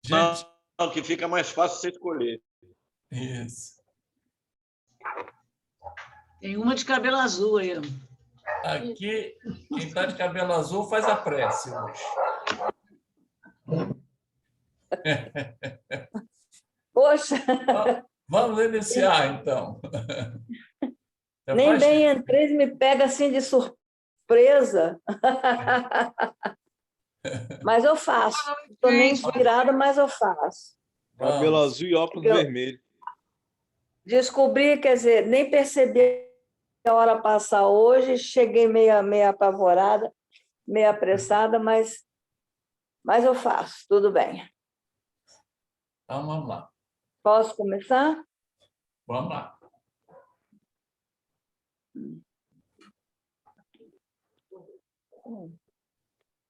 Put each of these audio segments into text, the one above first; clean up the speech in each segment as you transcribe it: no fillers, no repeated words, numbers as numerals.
Gente, Não, que fica mais fácil você escolher. isso. Tem uma de cabelo azul aí. Aqui, quem está de cabelo azul faz a prece hoje. Poxa, Vamos iniciar, então. nem bem entrei, me pega assim de surpresa. Mas eu faço. Estou nem inspirada, mas eu faço. Cabelo azul e óculos vermelho. Descobri, quer dizer, nem percebi a hora passar hoje, cheguei meio apavorada, meio apressada, mas eu faço, tudo bem. Então, vamos lá. Posso começar? Vamos lá.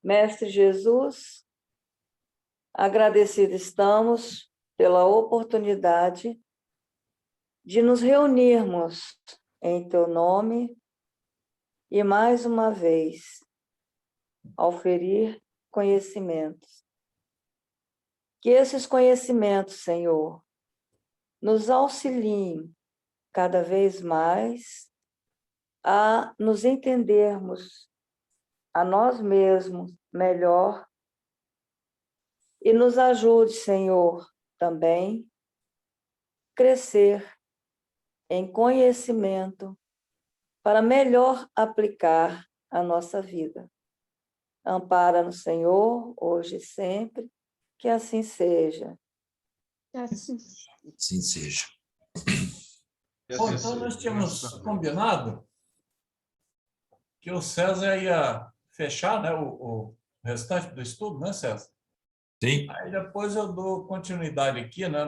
Mestre Jesus, agradecidos estamos pela oportunidade de nos reunirmos em Teu nome e, mais uma vez, auferir conhecimentos. Que esses conhecimentos, Senhor, nos auxiliem cada vez mais a nos entendermos a nós mesmos melhor e nos ajude, Senhor, também crescer em conhecimento para melhor aplicar a nossa vida. Ampara-nos, Senhor, hoje e sempre, que assim seja. Assim seja. Bom, então nós tínhamos combinado que o César ia fechar, né, o restante do estudo, né, César? Sim. Aí depois eu dou continuidade aqui, né,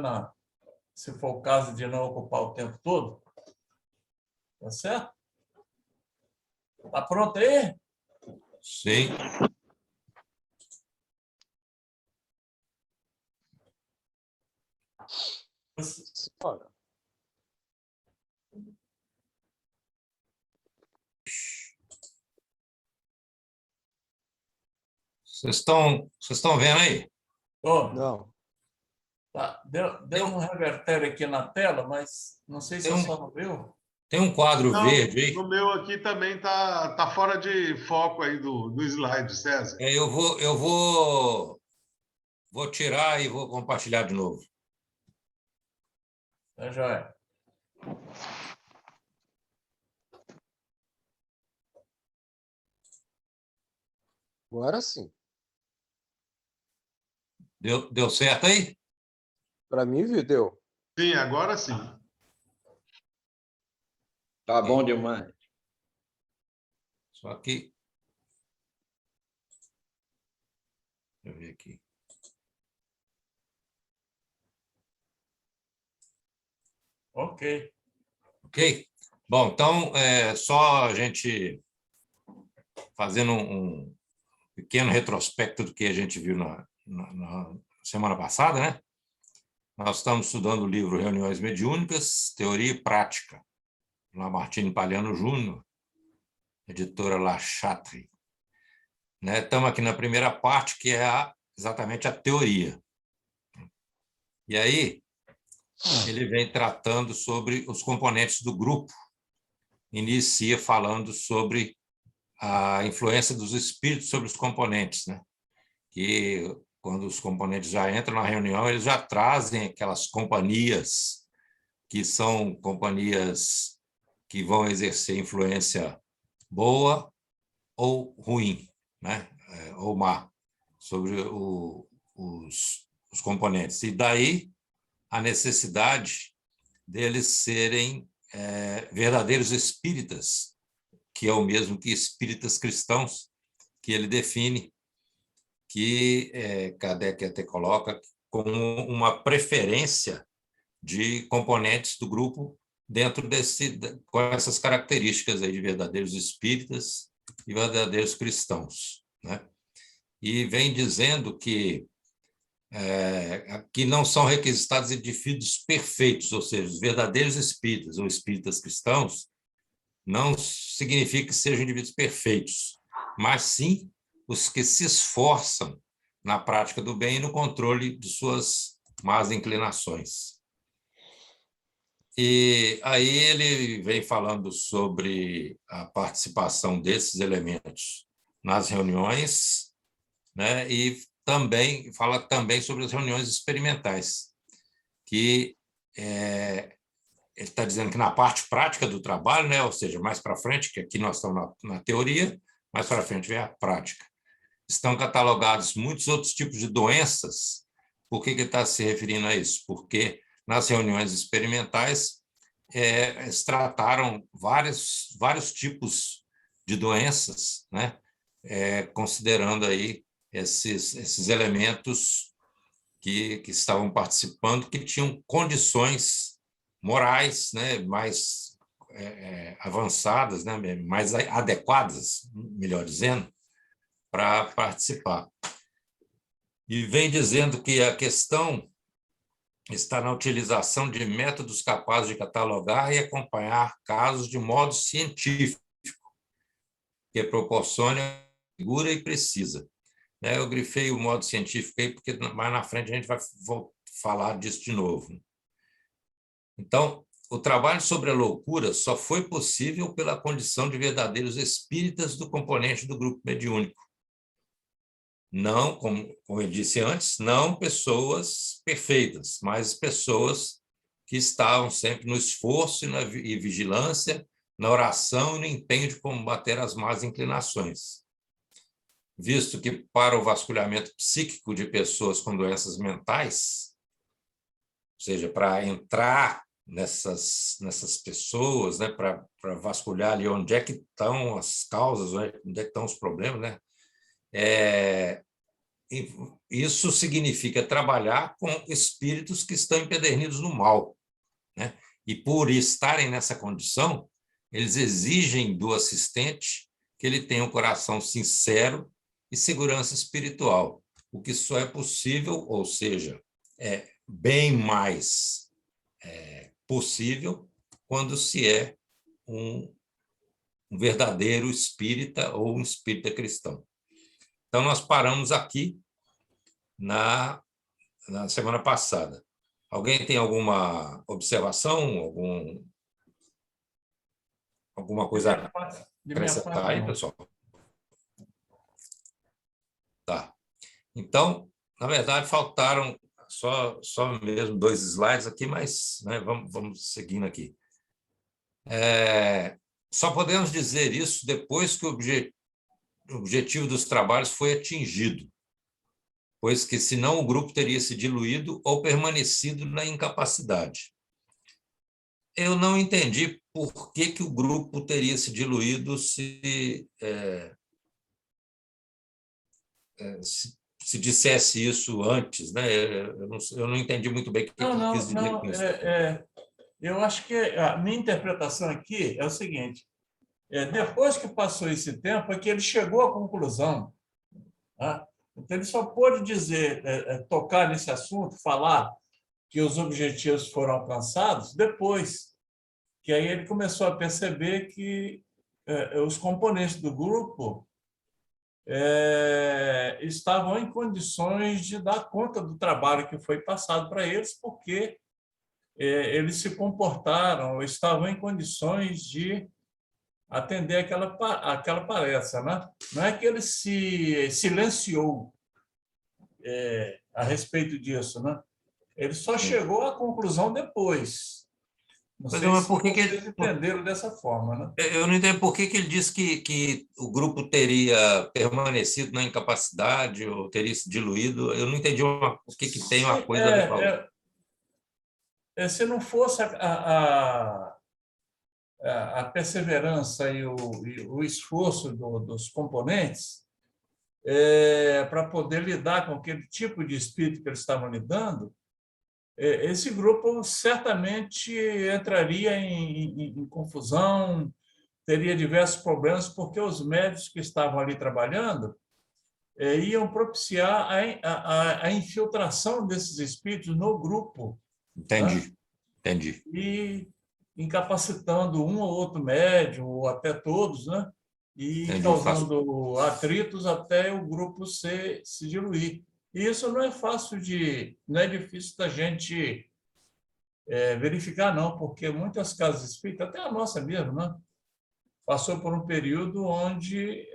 se for o caso de não ocupar o tempo todo. Tá certo? Tá pronto aí? Sim. Vocês estão vendo aí? Oh, Não. tá. Deu um revertério aqui na tela, mas não sei se você só não viu. Tem um quadro Não, verde aí. no meu aqui também tá fora de foco aí do slide, César. Vou tirar e vou compartilhar de novo. Tá joia. Agora sim. Deu certo aí? Para mim, viu, deu. Sim, agora sim. Tá bom demais. Só que... Deixa eu ver aqui. Ok. Ok? Bom, então, só a gente fazendo um pequeno retrospecto do que a gente viu na semana passada, né? Nós estamos estudando o livro Reuniões Mediúnicas, Teoria e Prática, Lamartine Palhano Júnior, editora La Chatre. Né? Estamos aqui na primeira parte, que é exatamente a teoria. E aí, ele vem tratando sobre os componentes do grupo, inicia falando sobre a influência dos espíritos sobre os componentes, né? Que quando os componentes já entram na reunião, eles já trazem aquelas companhias que são companhias que vão exercer influência boa ou ruim, né? Ou má, sobre os componentes. E daí a necessidade deles serem verdadeiros espíritas, que é o mesmo que espíritas cristãos, que ele define, que Kardec até coloca como uma preferência de componentes do grupo dentro com essas características aí de verdadeiros espíritas e verdadeiros cristãos, né? E vem dizendo que não são requisitados indivíduos perfeitos, ou seja, os verdadeiros espíritas ou espíritas cristãos não significa que sejam indivíduos perfeitos, mas sim os que se esforçam na prática do bem e no controle de suas más inclinações. E aí ele vem falando sobre a participação desses elementos nas reuniões, né? E também fala também sobre as reuniões experimentais, que ele está dizendo que na parte prática do trabalho, né? Ou seja, mais para frente, que aqui nós estamos na teoria, mais para frente vem a prática. Estão catalogados muitos outros tipos de doenças. Por que ele está se referindo a isso? Porque nas reuniões experimentais eles trataram vários tipos de doenças, né? Considerando aí esses elementos que estavam participando, que tinham condições morais, né, mais avançadas, né, mais adequadas, melhor dizendo, para participar. E vem dizendo que a questão está na utilização de métodos capazes de catalogar e acompanhar casos de modo científico, que proporcione segura e precisa. Eu grifei o modo científico aí, porque mais na frente a gente vai falar disso de novo. Então, o trabalho sobre a loucura só foi possível pela condição de verdadeiros espíritas do componente do grupo mediúnico. Não, como eu disse antes, não pessoas perfeitas, mas pessoas que estavam sempre no esforço e vigilância, na oração e no empenho de combater as más inclinações. Visto que para o vasculhamento psíquico de pessoas com doenças mentais, ou seja, para entrar nessas pessoas, né, para vasculhar ali onde é que estão as causas, onde é que estão os problemas, né? Isso significa trabalhar com espíritos que estão empedernidos no mal, né? E por estarem nessa condição, eles exigem do assistente que ele tenha um coração sincero e segurança espiritual, o que só é possível, ou seja, é bem mais possível quando se é um verdadeiro espírita ou um espírita cristão. Então, nós paramos aqui na semana passada. Alguém tem alguma observação, alguma coisa a acrescentar aí, pessoal? Tá. Então, na verdade, faltaram só mesmo 2 slides aqui, mas, né, vamos seguindo aqui. Só podemos dizer isso depois que o objetivo dos trabalhos foi atingido, pois que senão o grupo teria se diluído ou permanecido na incapacidade. Eu não entendi por que o grupo teria se diluído se dissesse isso antes, né? Eu não entendi muito bem o que ele quis dizer com isso. Eu acho que a minha interpretação aqui é o seguinte: depois que passou esse tempo, é que ele chegou à conclusão. Tá? Então, ele só pôde dizer, tocar nesse assunto, falar que os objetivos foram alcançados depois, que aí ele começou a perceber que os componentes do grupo estavam em condições de dar conta do trabalho que foi passado para eles, porque eles se comportaram, estavam em condições de atender aquela palestra, né? Não é que ele se silenciou a respeito disso, né? Ele só chegou à conclusão depois. Não sei se vocês entenderam dessa forma, né? Eu não entendo por que ele disse que o grupo teria permanecido na incapacidade ou teria se diluído. Eu não entendi o que tem uma coisa a ver com a outra. Se não fosse a perseverança e o esforço dos componentes para poder lidar com aquele tipo de espírito que eles estavam lidando, esse grupo certamente entraria em confusão, teria diversos problemas, porque os médicos que estavam ali trabalhando iam propiciar a infiltração desses espíritos no grupo. Entendi. E incapacitando um ou outro médium, ou até todos, né? E causando atritos até o grupo se diluir. E isso não é fácil não é difícil da gente verificar, não, porque muitas casas espíritas, até a nossa mesmo, né, passou por um período onde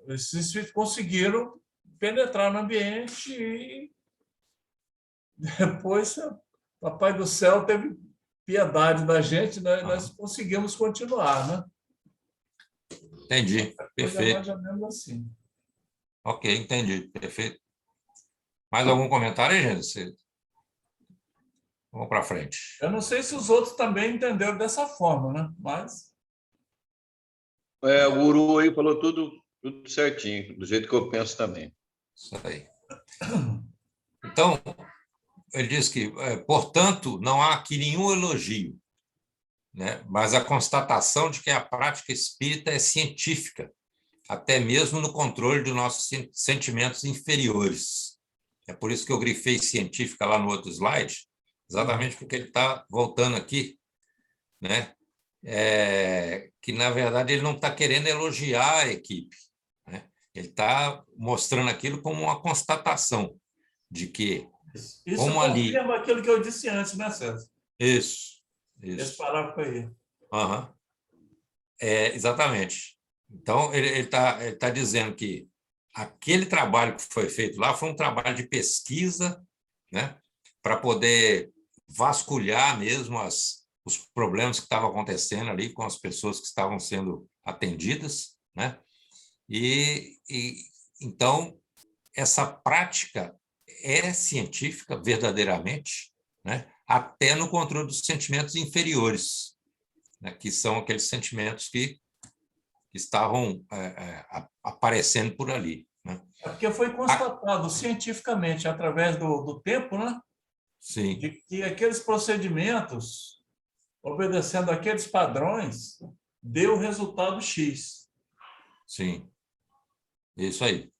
esses espíritos conseguiram penetrar no ambiente e depois Papai do Céu teve piedade da gente, né? Nós conseguimos continuar, né? Entendi, Coisa perfeito. mais ou menos assim. Ok, entendi, perfeito. Mais algum comentário aí, gente? Vamos para frente. Eu não sei se os outros também entenderam dessa forma, né? Mas O guru aí falou tudo certinho, do jeito que eu penso também. Isso aí. Então, ele diz que, portanto, não há aqui nenhum elogio, né? Mas a constatação de que a prática espírita é científica, até mesmo no controle dos nossos sentimentos inferiores. É por isso que eu grifei científica lá no outro slide, exatamente porque ele está voltando aqui, né? Que, na verdade, ele não está querendo elogiar a equipe, né? Ele está mostrando aquilo como uma constatação de que, isso como ali... confirma aquilo que eu disse antes, né, César? Isso. Esse parágrafo aí. Uhum. Exatamente. Então, ele tá dizendo que aquele trabalho que foi feito lá foi um trabalho de pesquisa, né, para poder vasculhar mesmo os problemas que estavam acontecendo ali com as pessoas que estavam sendo atendidas, né? Então, essa prática é científica verdadeiramente, né? Até no controle dos sentimentos inferiores, né? Que são aqueles sentimentos que estavam aparecendo por ali, né? É porque foi constatado cientificamente, através do tempo, né? Sim. De que aqueles procedimentos, obedecendo aqueles padrões, deu resultado X. Sim, isso aí.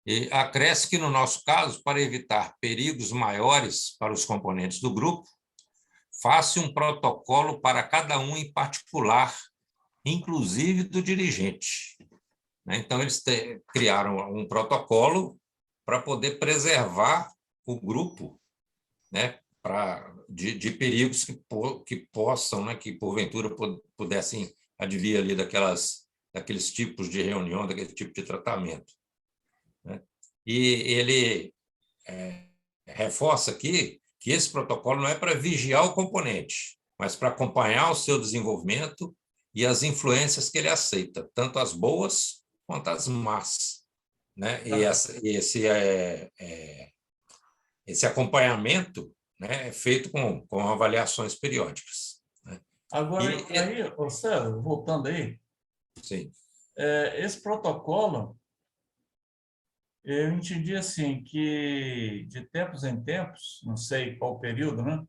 E acresce que, no nosso caso, para evitar perigos maiores para os componentes do grupo, faça um protocolo para cada um em particular, inclusive do dirigente. Então, eles criaram um protocolo para poder preservar o grupo, né, de perigos que possam, né, que porventura pudessem advir ali daqueles tipos de reunião, daquele tipo de tratamento, né? E ele reforça aqui que esse protocolo não é para vigiar o componente, mas para acompanhar o seu desenvolvimento e as influências que ele aceita, tanto as boas quanto as más, né? E esse acompanhamento, né, é feito com avaliações periódicas, né? Agora, aí, César, voltando aí, sim. Esse protocolo, eu entendi assim, que de tempos em tempos, não sei qual período, né,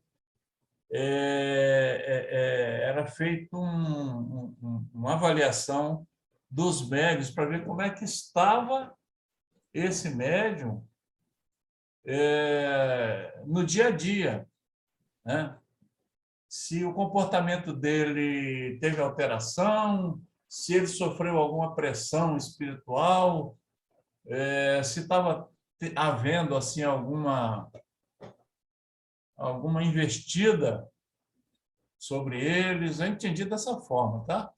era feita uma avaliação dos médios para ver como é que estava esse médium no dia a dia, né? Se o comportamento dele teve alteração, se ele sofreu alguma pressão espiritual, se estava havendo assim alguma investida sobre eles. Eu entendi dessa forma, tá?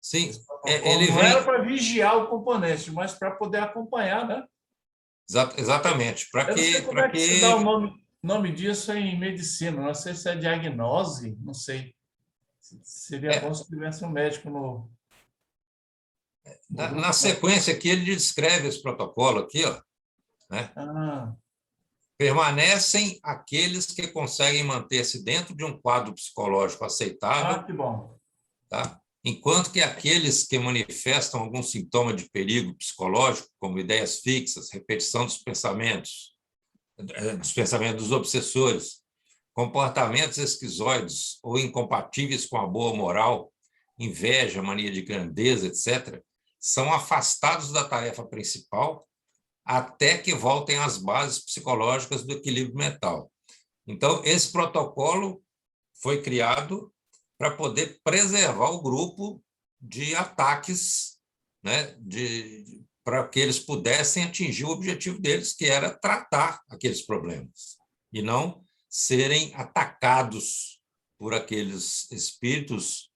Sim, Não era para vigiar o componente, mas para poder acompanhar, né? Exatamente. Eu não sei como é que se dá o nome disso em medicina. Não sei se é diagnose, não sei. Seria bom se tivesse um médico no Na sequência aqui, ele descreve esse protocolo aqui, ó, né? Permanecem aqueles que conseguem manter-se dentro de um quadro psicológico aceitável. Que bom. Tá? Enquanto que aqueles que manifestam algum sintoma de perigo psicológico, como ideias fixas, repetição dos pensamentos dos obsessores, comportamentos esquizoides ou incompatíveis com a boa moral, inveja, mania de grandeza, etc., são afastados da tarefa principal até que voltem às bases psicológicas do equilíbrio mental. Então, esse protocolo foi criado para poder preservar o grupo de ataques né, para que eles pudessem atingir o objetivo deles, que era tratar aqueles problemas, e não serem atacados por aqueles espíritos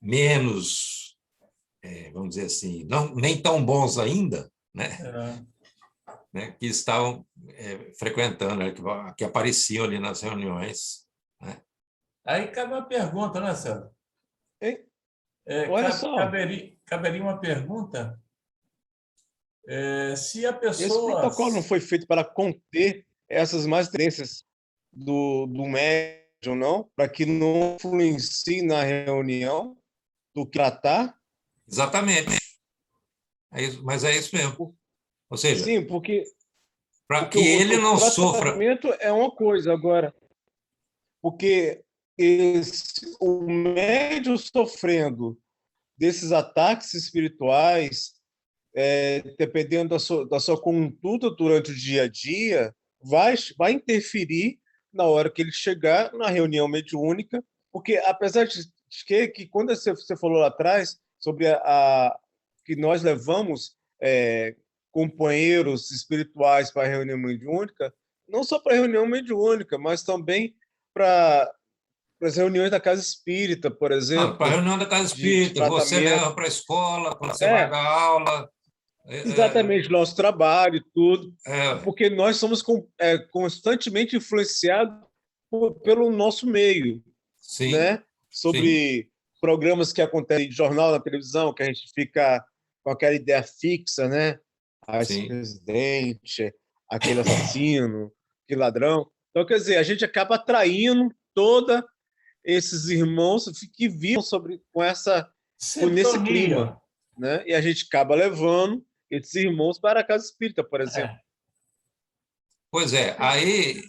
menos, vamos dizer assim, nem tão bons ainda, né, que estavam frequentando, né, que apareciam ali nas reuniões. Né? Aí cabe uma pergunta, né, César? Hein? Olha só. Caberia uma pergunta. Se a Esse pessoa... protocolo não foi feito para conter essas más tendências do médium, não? Para que não influencie na reunião do que tratar? Exatamente. Mas é isso mesmo. Ou seja, sim, porque para que ele não sofra... O tratamento é uma coisa, agora, porque o médium sofrendo desses ataques espirituais, dependendo da sua conduta durante o dia a dia, vai interferir na hora que ele chegar na reunião mediúnica, porque apesar de que quando você falou lá atrás sobre que nós levamos companheiros espirituais para a reunião mediúnica, não só para a reunião mediúnica, mas também para as reuniões da casa espírita, por exemplo. Para a reunião da casa espírita, você leva para a escola, quando você vai dar aula. Exatamente, nosso trabalho, tudo. Porque nós somos constantemente influenciados pelo nosso meio. Sim. Né? Sobre programas que acontecem em jornal, na televisão, que a gente fica com aquela ideia fixa, né? Esse presidente, aquele assassino, aquele ladrão. Então, quer dizer, a gente acaba atraindo todos esses irmãos que vivem nesse clima. Né? E a gente acaba levando esses irmãos para a casa espírita, por exemplo. Pois aí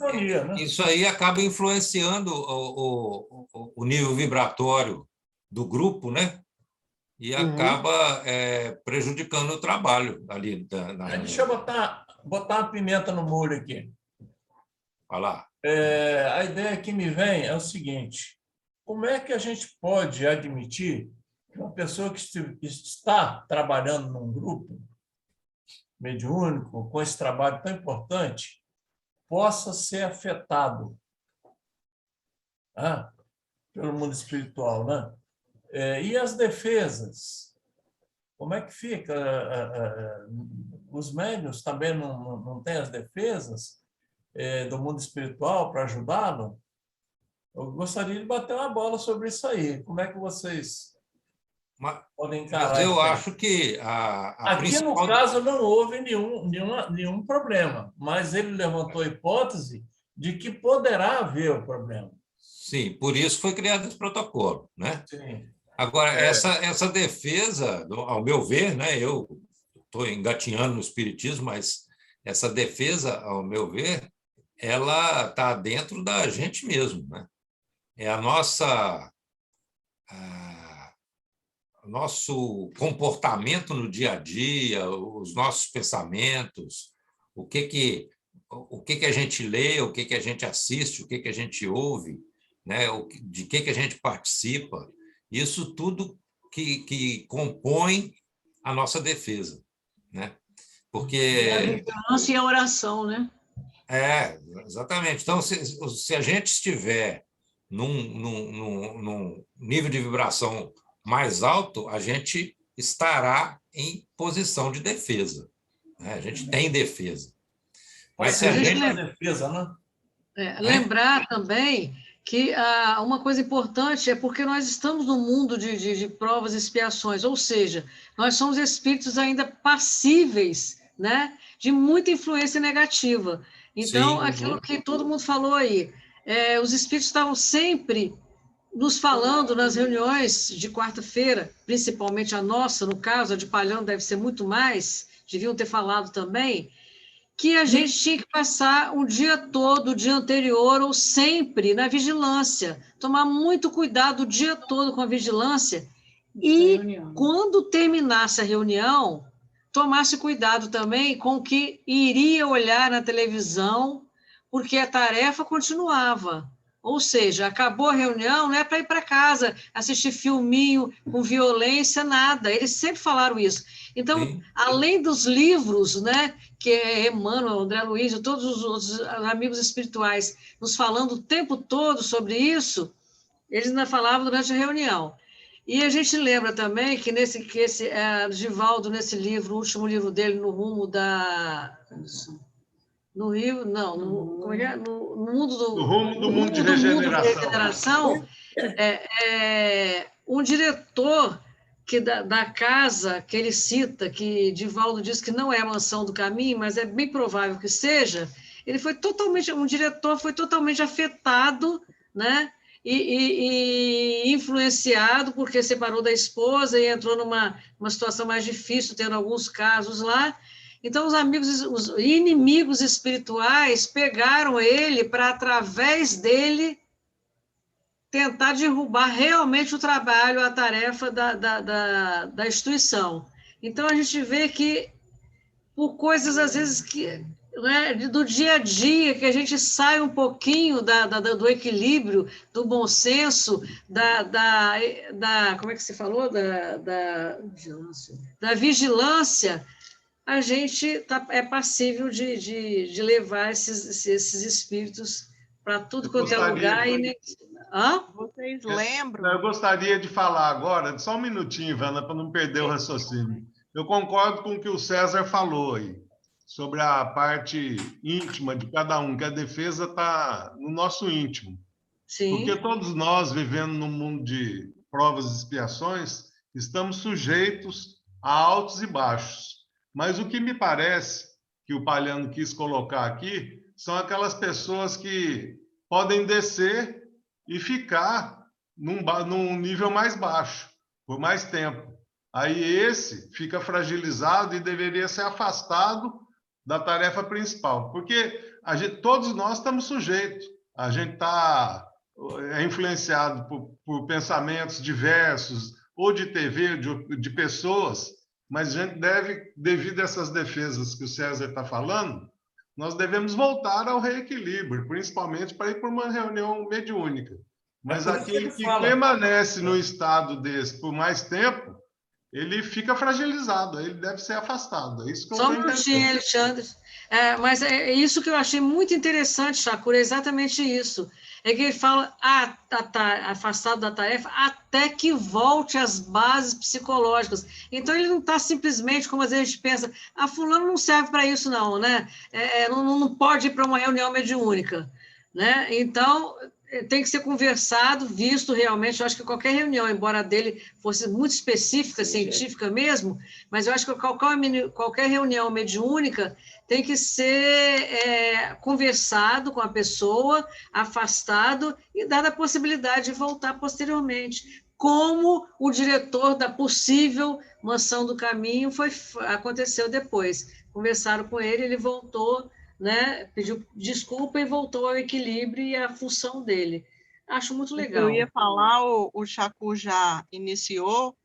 isso aí acaba influenciando o nível vibratório do grupo, né? E acaba prejudicando o trabalho ali na Deixa eu botar uma pimenta no molho aqui. Vai lá. A ideia que me vem é o seguinte: como é que a gente pode admitir que uma pessoa que está trabalhando num grupo mediúnico, com esse trabalho tão importante, possa ser afetado pelo mundo espiritual, né? E as defesas? Como é que fica? Os médiuns também não têm as defesas do mundo espiritual para ajudá-lo? Eu gostaria de bater uma bola sobre isso aí. Como é que vocês podem encarar? Mas eu acho que aqui, no caso, não houve nenhum problema, mas ele levantou a hipótese de que poderá haver o problema. Sim, por isso foi criado esse protocolo, né? Sim. Agora, essa defesa, ao meu ver, né, eu estou engatinhando no espiritismo, mas essa defesa, ao meu ver, ela está dentro da gente mesmo, né? É o nosso comportamento no dia a dia, os nossos pensamentos, o que a gente lê, o que a gente assiste, o que a gente ouve, né? De que a gente participa. Isso tudo que compõe a nossa defesa, né? Porque... a vigilância e a oração, né? Exatamente. Então, se a gente estiver num nível de vibração mais alto, a gente estará em posição de defesa. Né? A gente tem defesa. Mas se a gente tem defesa, né? Lembrar também que uma coisa importante é porque nós estamos num mundo de provas e expiações, ou seja, nós somos espíritos ainda passíveis, né, de muita influência negativa. Então, aquilo que todo mundo falou aí, os espíritos estavam sempre nos falando nas reuniões de quarta-feira, principalmente a nossa, no caso, a de Palhão deve ser muito mais, deviam ter falado também, que a gente tinha que passar o dia todo, o dia anterior, ou sempre na vigilância, tomar muito cuidado o dia todo com a vigilância, e quando terminasse a reunião, tomasse cuidado também com o que iria olhar na televisão, porque a tarefa continuava. Ou seja, acabou a reunião, não é para ir para casa, assistir filminho com violência, nada. Eles sempre falaram isso. Então, Sim. além dos livros, né, que é Emmanuel, André Luiz, todos os amigos espirituais nos falando o tempo todo sobre isso, eles ainda falavam durante a reunião. E a gente lembra também que esse Divaldo, nesse livro, o último livro dele, No Rumo da... No Rio, não, como é que é? No mundo do... No rumo do mundo de regeneração, um diretor da casa que ele cita, que Divaldo diz que não é a Mansão do Caminho, mas é bem provável que seja, um diretor foi totalmente afetado, né? E influenciado porque separou da esposa e entrou numa situação mais difícil, tendo alguns casos lá. Então, os inimigos espirituais pegaram ele para, através dele, tentar derrubar realmente o trabalho, a tarefa da instituição. Então, a gente vê que, por coisas, às vezes, né, do dia a dia, que a gente sai um pouquinho do equilíbrio, do bom senso, como é que você falou? Da vigilância, a gente é passível de levar esses espíritos para tudo quanto é lugar. Vocês lembram? Eu gostaria de falar agora, só um minutinho, Ivana, para não perder o raciocínio. Eu concordo com o que o César falou aí, sobre a parte íntima de cada um, que a defesa está no nosso íntimo. Sim. Porque todos nós, vivendo num mundo de provas e expiações, estamos sujeitos a altos e baixos. Mas o que me parece que o Palhano quis colocar aqui são aquelas pessoas que podem descer e ficar num nível mais baixo, por mais tempo. Aí esse fica fragilizado e deveria ser afastado da tarefa principal, porque todos nós estamos sujeitos. A gente é influenciado por pensamentos diversos, ou de TV, de pessoas, mas a gente deve, devido a essas defesas que o César está falando, nós devemos voltar ao reequilíbrio, principalmente para ir para uma reunião mediúnica. Mas aquele que permanece no estado desse por mais tempo, ele fica fragilizado, ele deve ser afastado. É isso que eu Só um minutinho, Alexandre. Mas é isso que eu achei muito interessante, Chacura, é exatamente isso. É que ele fala afastado da tarefa até que volte às bases psicológicas. Então, ele não está simplesmente, como às vezes a gente pensa, fulano não serve para isso, não, né? Não pode ir para uma reunião mediúnica, né? Então, tem que ser conversado, visto realmente. Eu acho que qualquer reunião, embora a dele fosse muito específica, científica mesmo, mas eu acho que qualquer reunião mediúnica tem que ser conversado com a pessoa, afastado e dada a possibilidade de voltar posteriormente, como o diretor da possível Mansão do Caminho aconteceu depois. Conversaram com ele, ele voltou, né, pediu desculpa e voltou ao equilíbrio e à função dele. Acho muito legal. Eu ia falar, o Chacu já iniciou,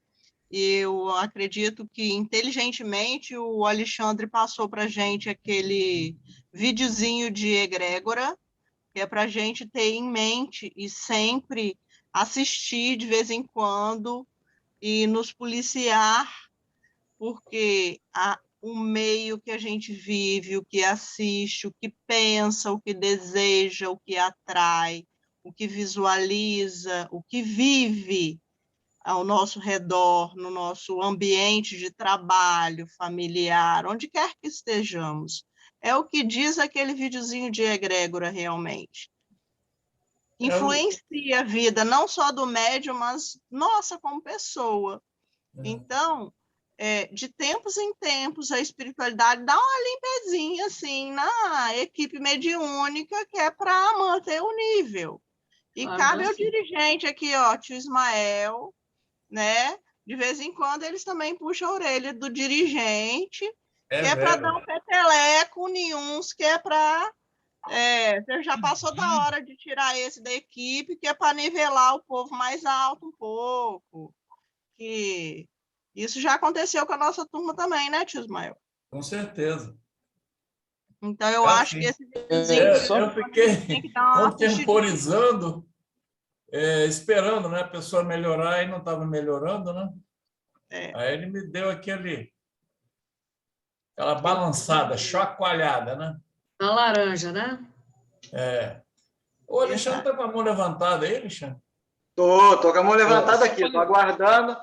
e eu acredito que, inteligentemente, o Alexandre passou para a gente aquele videozinho de egrégora, que é para a gente ter em mente e sempre assistir de vez em quando e nos policiar, porque o meio que a gente vive, o que assiste, o que pensa, o que deseja, o que atrai, o que visualiza, o que vive ao nosso redor, no nosso ambiente de trabalho, familiar, onde quer que estejamos. É o que diz aquele videozinho de egrégora realmente. Influencia a vida, não só do médium, mas nossa como pessoa. Então, de tempos em tempos, a espiritualidade dá uma limpezinha assim, na equipe mediúnica, que é para manter o nível. E cabe ao dirigente aqui, tio Ismael, né? De vez em quando eles também puxam a orelha do dirigente, que é para dar um peteleco em uns, que é para... você já passou da hora de tirar esse da equipe, que é para nivelar o povo mais alto um pouco. Que isso já aconteceu com a nossa turma também, né, tio Ismael? Com certeza. Então, eu Assim, acho que esse videozinho eu fiquei tem que dar uma assistidinha. contemporizando, esperando, né, a pessoa melhorar e não estava melhorando, né? Aí ele me deu aquela balançada, chacoalhada, né? Na laranja, né? O Alexandre está com a mão levantada aí, Alexandre? Tô com a mão levantada aqui, estou aguardando.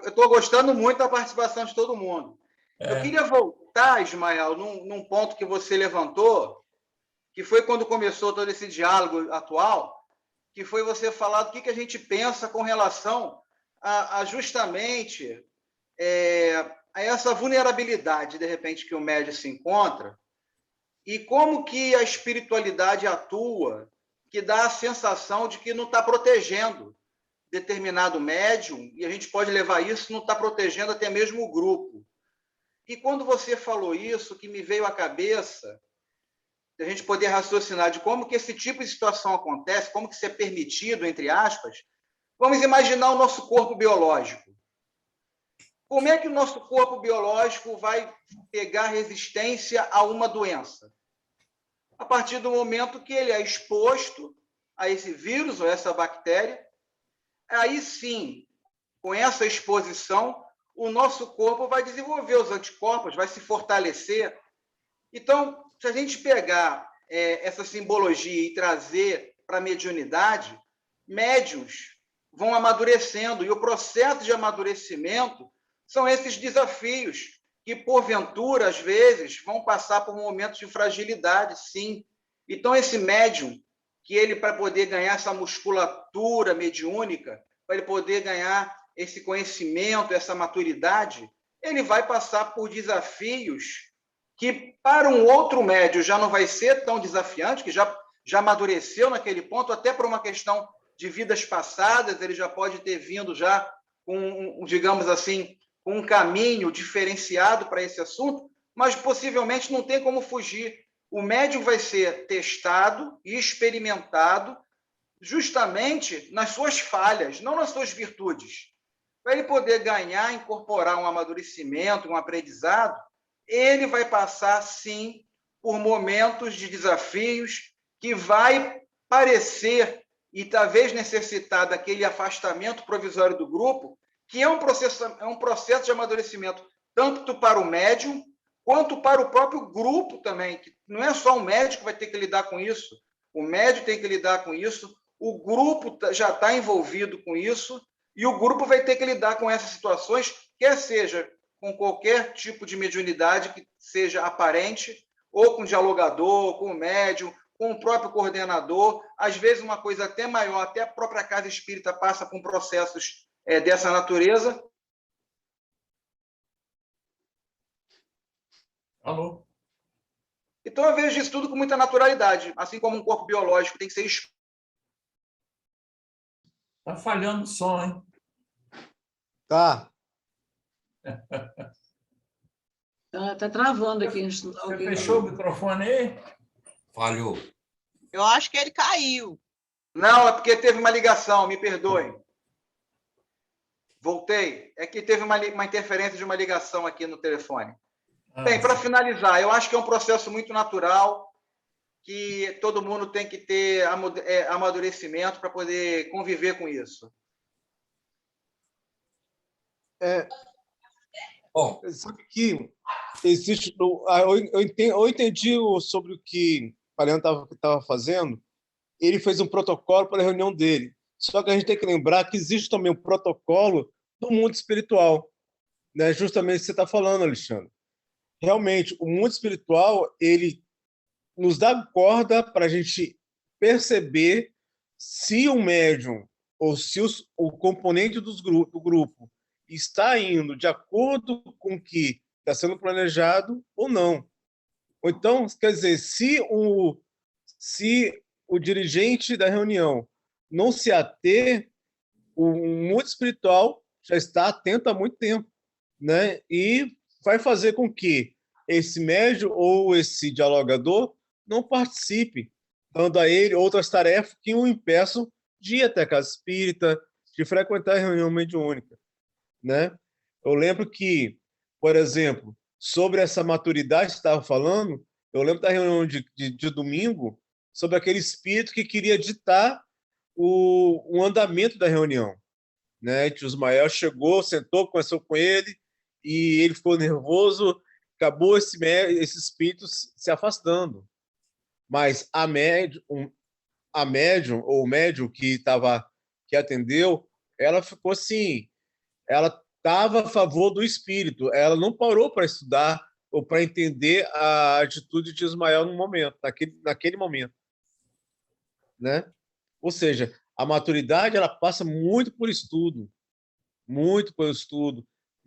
Eu estou gostando muito da participação de todo mundo. Eu queria voltar, Ismael, num ponto que você levantou, que foi quando começou todo esse diálogo atual, que foi você falar do que a gente pensa com relação a justamente a essa vulnerabilidade, de repente, que o médium se encontra, e como que a espiritualidade atua, que dá a sensação de que não está protegendo determinado médium, e a gente pode levar isso, não está protegendo até mesmo o grupo. E quando você falou isso, que me veio à cabeça, a gente poder raciocinar de como que esse tipo de situação acontece, como que isso é permitido, entre aspas, vamos imaginar o nosso corpo biológico. Como é que o nosso corpo biológico vai pegar resistência a uma doença? A partir do momento que ele é exposto a esse vírus ou essa bactéria, aí sim, com essa exposição, o nosso corpo vai desenvolver os anticorpos, vai se fortalecer. Então, se a gente pegar essa simbologia e trazer para a mediunidade, médiuns vão amadurecendo, e o processo de amadurecimento são esses desafios que, porventura, às vezes, vão passar por momentos de fragilidade, sim. Então, esse médium, que ele, para poder ganhar essa musculatura mediúnica, para ele poder ganhar esse conhecimento, essa maturidade, ele vai passar por desafios que, para um outro médium, já não vai ser tão desafiante, que já amadureceu naquele ponto, até por uma questão de vidas passadas, ele já pode ter vindo já com, digamos assim, com um caminho diferenciado para esse assunto, mas possivelmente não tem como fugir. O médium vai ser testado e experimentado justamente nas suas falhas, não nas suas virtudes. Para ele poder ganhar, incorporar um amadurecimento, um aprendizado, ele vai passar, sim, por momentos de desafios que vai parecer e talvez necessitar daquele afastamento provisório do grupo, que é um processo de amadurecimento tanto para o médium quanto para o próprio grupo também, que não é só o médico que vai ter que lidar com isso, o médium tem que lidar com isso, o grupo já está envolvido com isso, e o grupo vai ter que lidar com essas situações, quer seja com qualquer tipo de mediunidade que seja aparente, ou com o dialogador, com o médium, com o próprio coordenador, às vezes uma coisa até maior, até a própria casa espírita passa por processos dessa natureza. Alô? Então eu vejo isso tudo com muita naturalidade, assim como um corpo biológico tem que ser... Está falhando o som, hein? Tá. Tá travando aqui. Você fechou o microfone aí? Falhou. Eu acho que ele caiu. Não, é porque teve uma ligação, me perdoe. Voltei. É que teve uma interferência de uma ligação aqui no telefone. Bem, para finalizar, eu acho que é um processo muito natural, que todo mundo tem que ter amadurecimento para poder conviver com isso. Bom, Sabe que existe. Eu entendi sobre o que o Mariano estava fazendo. Ele fez um protocolo para a reunião dele. Só que a gente tem que lembrar que existe também um protocolo do mundo espiritual, né? Justamente o que você está falando, Alexandre. Realmente, o mundo espiritual ele nos dá corda para a gente perceber se o médium ou se o componente do grupo está indo de acordo com o que está sendo planejado ou não. Ou então, quer dizer, se o dirigente da reunião não se ater, o mundo espiritual já está atento há muito tempo, né? E vai fazer com que esse médium ou esse dialogador não participe, dando a ele outras tarefas que o impeçam de ir até a casa espírita, de frequentar a reunião mediúnica, né? Eu lembro que, por exemplo, sobre essa maturidade que estava falando, Eu lembro da reunião de domingo sobre aquele espírito que queria ditar o andamento da reunião, né? Tio Ismael chegou, sentou, conversou com ele e ele ficou nervoso, acabou esse espírito se afastando. Mas a médium ou o médium que atendeu, ela ficou assim, ela estava a favor do espírito, ela não parou para estudar ou para entender a atitude de Ismael no momento, naquele momento, né? Ou seja, a maturidade ela passa muito por estudo,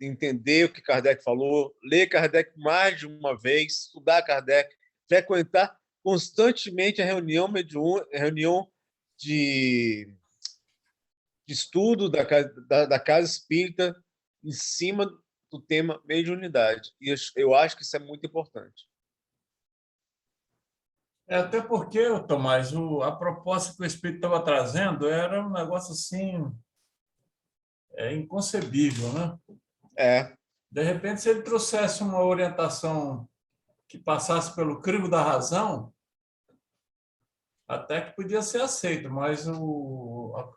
entender o que Kardec falou, ler Kardec mais de uma vez, estudar Kardec, frequentar constantemente a reunião de estudo da Casa Espírita em cima do tema mediunidade. E eu acho que isso é muito importante. Até porque, Tomás, a proposta que o Espírito estava trazendo era um negócio assim inconcebível, né? De repente, se ele trouxesse uma orientação que passasse pelo crivo da razão, até que podia ser aceito, mas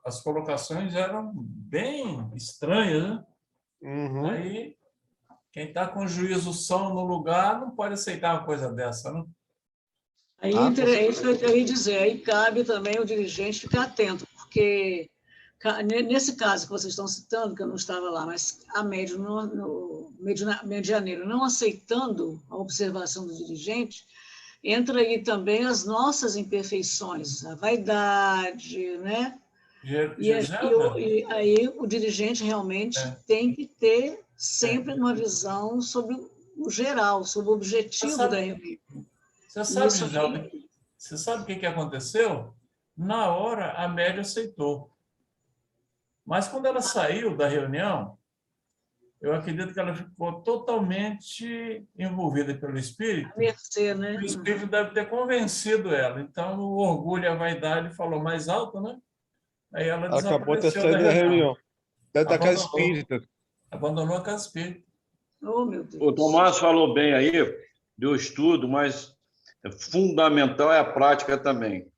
as colocações eram bem estranhas, né? Uhum. Aí, quem está com o juízo são no lugar não pode aceitar uma coisa dessa, né? Aí é isso que eu ia dizer, aí cabe também o dirigente ficar atento, porque nesse caso que vocês estão citando, que eu não estava lá, mas a médium, no medianeiro, não aceitando a observação do dirigente, entra aí também as nossas imperfeições, a vaidade, né? E aí o dirigente realmente tem que ter sempre uma visão sobre o geral, sobre o objetivo da reunião. Você sabe o que aconteceu? Na hora, a médium aceitou. Mas quando ela saiu da reunião, eu acredito que ela ficou totalmente envolvida pelo espírito. A mercê, né? O espírito deve ter convencido ela. Então, o orgulho e a vaidade falou mais alto, né? Aí ela acabou de desapareceu sair da reunião. Da Casa Abandonou. Espírita. Abandonou a Casa Espírita. Oh, meu Deus. O Tomás falou bem aí do estudo, mas fundamental é a prática também.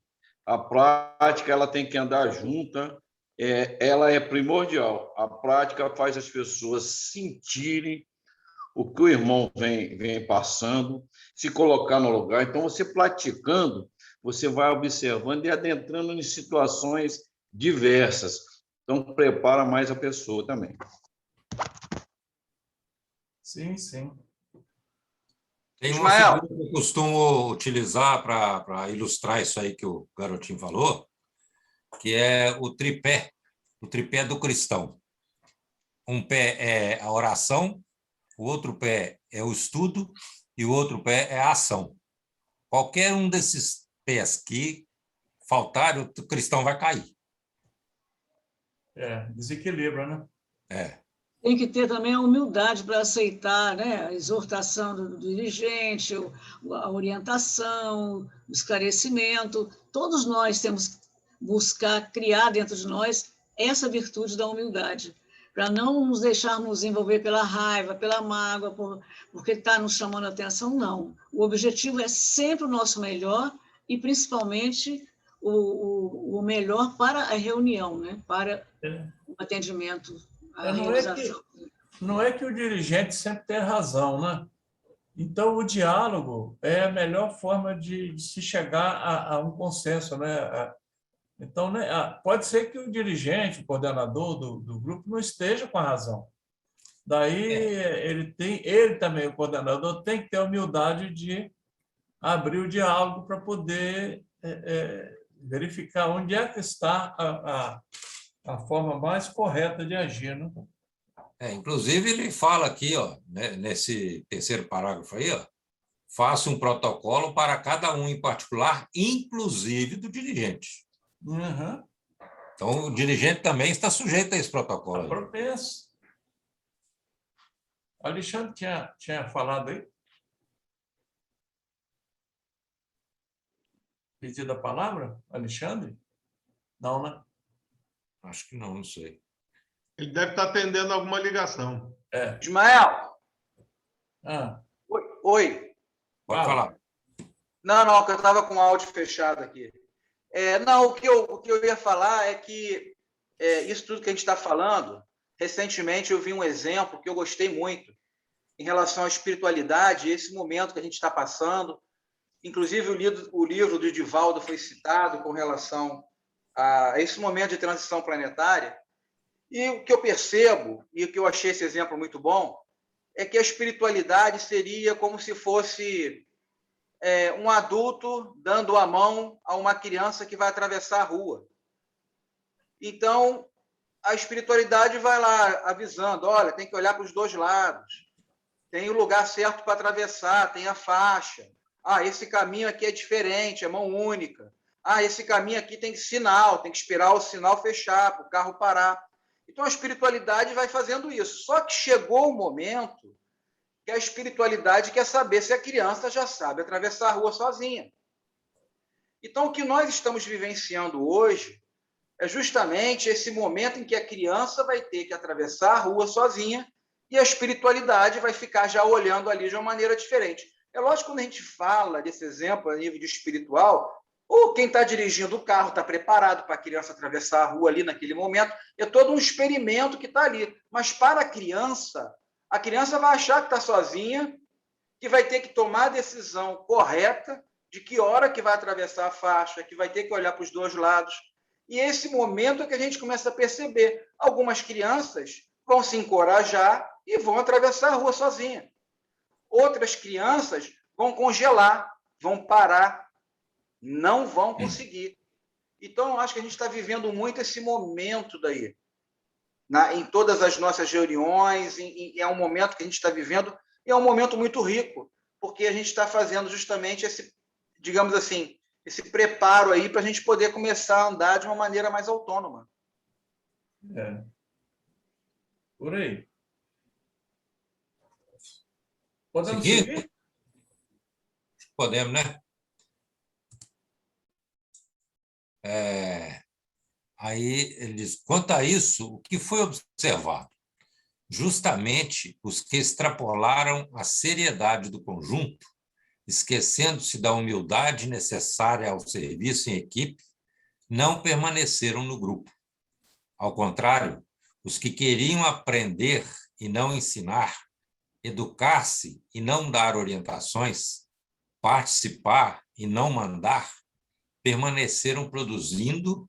A prática ela tem que andar junta, ela é primordial. A prática faz as pessoas sentirem o que o irmão vem passando, se colocar no lugar. Então, você praticando, você vai observando e adentrando em situações diversas. Então, prepara mais a pessoa também. Sim, sim. Tem uma figura que eu costumo utilizar para ilustrar isso aí que o garotinho falou, que é o tripé do cristão. Um pé é a oração, o outro pé é o estudo e o outro pé é a ação. Qualquer um desses pés que faltar, o cristão vai cair. Desequilibra, né? Tem que ter também a humildade para aceitar, né, a exortação do dirigente, a orientação, o esclarecimento. Todos nós temos que buscar criar dentro de nós essa virtude da humildade, para não nos deixarmos envolver pela raiva, pela mágoa, porque está nos chamando a atenção, não. O objetivo é sempre o nosso melhor e, principalmente, o melhor para a reunião, né, para o atendimento. Não é que o dirigente sempre tem razão, né? Então, o diálogo é a melhor forma de se chegar a um consenso, né? Então, né, pode ser que o dirigente, o coordenador do grupo, não esteja com a razão. Daí, ele também, o coordenador, tem que ter a humildade de abrir o diálogo para poder verificar onde é que está a forma mais correta de agir, né? Inclusive, ele fala aqui, né, nesse terceiro parágrafo aí, faça um protocolo para cada um em particular, inclusive do dirigente. Uhum. Então, o dirigente também está sujeito a esse protocolo. Propenso. O Alexandre tinha falado aí? Pedido a palavra, Alexandre? Não, né? Acho que não sei. Ele deve estar atendendo alguma ligação. Ismael. Ah. Oi. Pode falar. Não, que eu estava com o áudio fechado aqui. Não, o que eu ia falar é que isso tudo que a gente está falando, recentemente eu vi um exemplo que eu gostei muito em relação à espiritualidade, esse momento que a gente está passando. Inclusive, o livro do Divaldo foi citado com relação a esse momento de transição planetária. E o que eu percebo, e o que eu achei esse exemplo muito bom, é que a espiritualidade seria como se fosse um adulto dando a mão a uma criança que vai atravessar a rua. Então, a espiritualidade vai lá avisando, olha, tem que olhar para os dois lados, tem o lugar certo para atravessar, tem a faixa. Esse caminho aqui é diferente, é mão única. Esse caminho aqui tem sinal, tem que esperar o sinal fechar, para o carro parar. Então, a espiritualidade vai fazendo isso. Só que chegou o momento que a espiritualidade quer saber se a criança já sabe atravessar a rua sozinha. Então, o que nós estamos vivenciando hoje é justamente esse momento em que a criança vai ter que atravessar a rua sozinha e a espiritualidade vai ficar já olhando ali de uma maneira diferente. É lógico que quando a gente fala desse exemplo a nível de espiritual, ou quem está dirigindo o carro está preparado para a criança atravessar a rua ali naquele momento, é todo um experimento que está ali. Mas para a criança vai achar que está sozinha, que vai ter que tomar a decisão correta de que hora que vai atravessar a faixa, que vai ter que olhar para os dois lados. E esse momento é que a gente começa a perceber. Algumas crianças vão se encorajar e vão atravessar a rua sozinha. Outras crianças vão congelar, vão parar, não vão conseguir. Então, eu acho que a gente está vivendo muito esse momento daí. Em todas as nossas reuniões, é um momento que a gente está vivendo, e é um momento muito rico, porque a gente está fazendo justamente esse, digamos assim, esse preparo aí para a gente poder começar a andar de uma maneira mais autônoma. Por aí. Podemos seguir? Podemos, né? Aí ele diz, quanto a isso, o que foi observado? Justamente os que extrapolaram a seriedade do conjunto, esquecendo-se da humildade necessária ao serviço em equipe, não permaneceram no grupo. Ao contrário, os que queriam aprender e não ensinar, educar-se e não dar orientações, participar e não mandar, permaneceram produzindo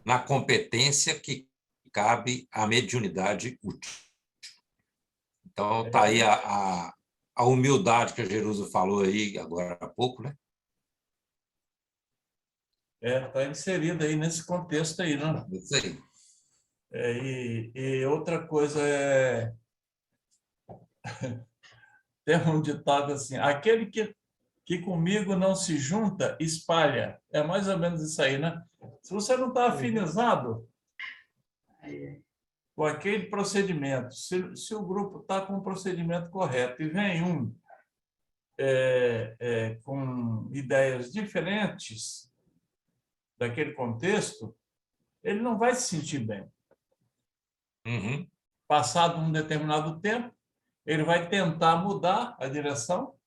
na competência que cabe à mediunidade útil. Então, está aí a humildade que a Jerusa falou aí agora há pouco, né? Está inserida aí nesse contexto aí, não? Isso aí. E outra coisa tem um ditado assim, aquele que comigo não se junta, espalha. É mais ou menos isso aí, né? Se você não está afinizado com aquele procedimento, se o grupo está com o procedimento correto e vem um com ideias diferentes daquele contexto, ele não vai se sentir bem. Uhum. Passado um determinado tempo, ele vai tentar mudar a direção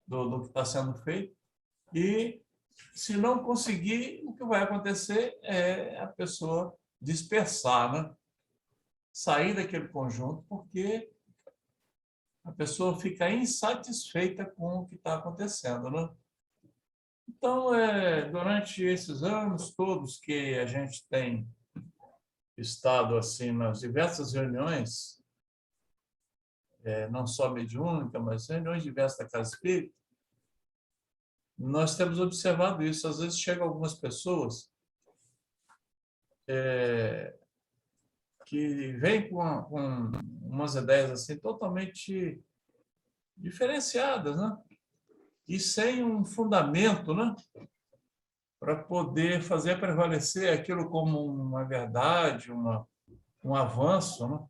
do que está sendo feito e, se não conseguir, o que vai acontecer é a pessoa dispersar, né? Sair daquele conjunto, porque a pessoa fica insatisfeita com o que está acontecendo, né? Então, durante esses anos todos que a gente tem estado assim nas diversas reuniões, não só mediúnica, mas reuniões diversas da Casa Espírita, nós temos observado isso. Às vezes chegam algumas pessoas que vêm com umas ideias assim totalmente diferenciadas, né? E sem um fundamento, né? Para poder fazer prevalecer aquilo como uma verdade, um avanço, né?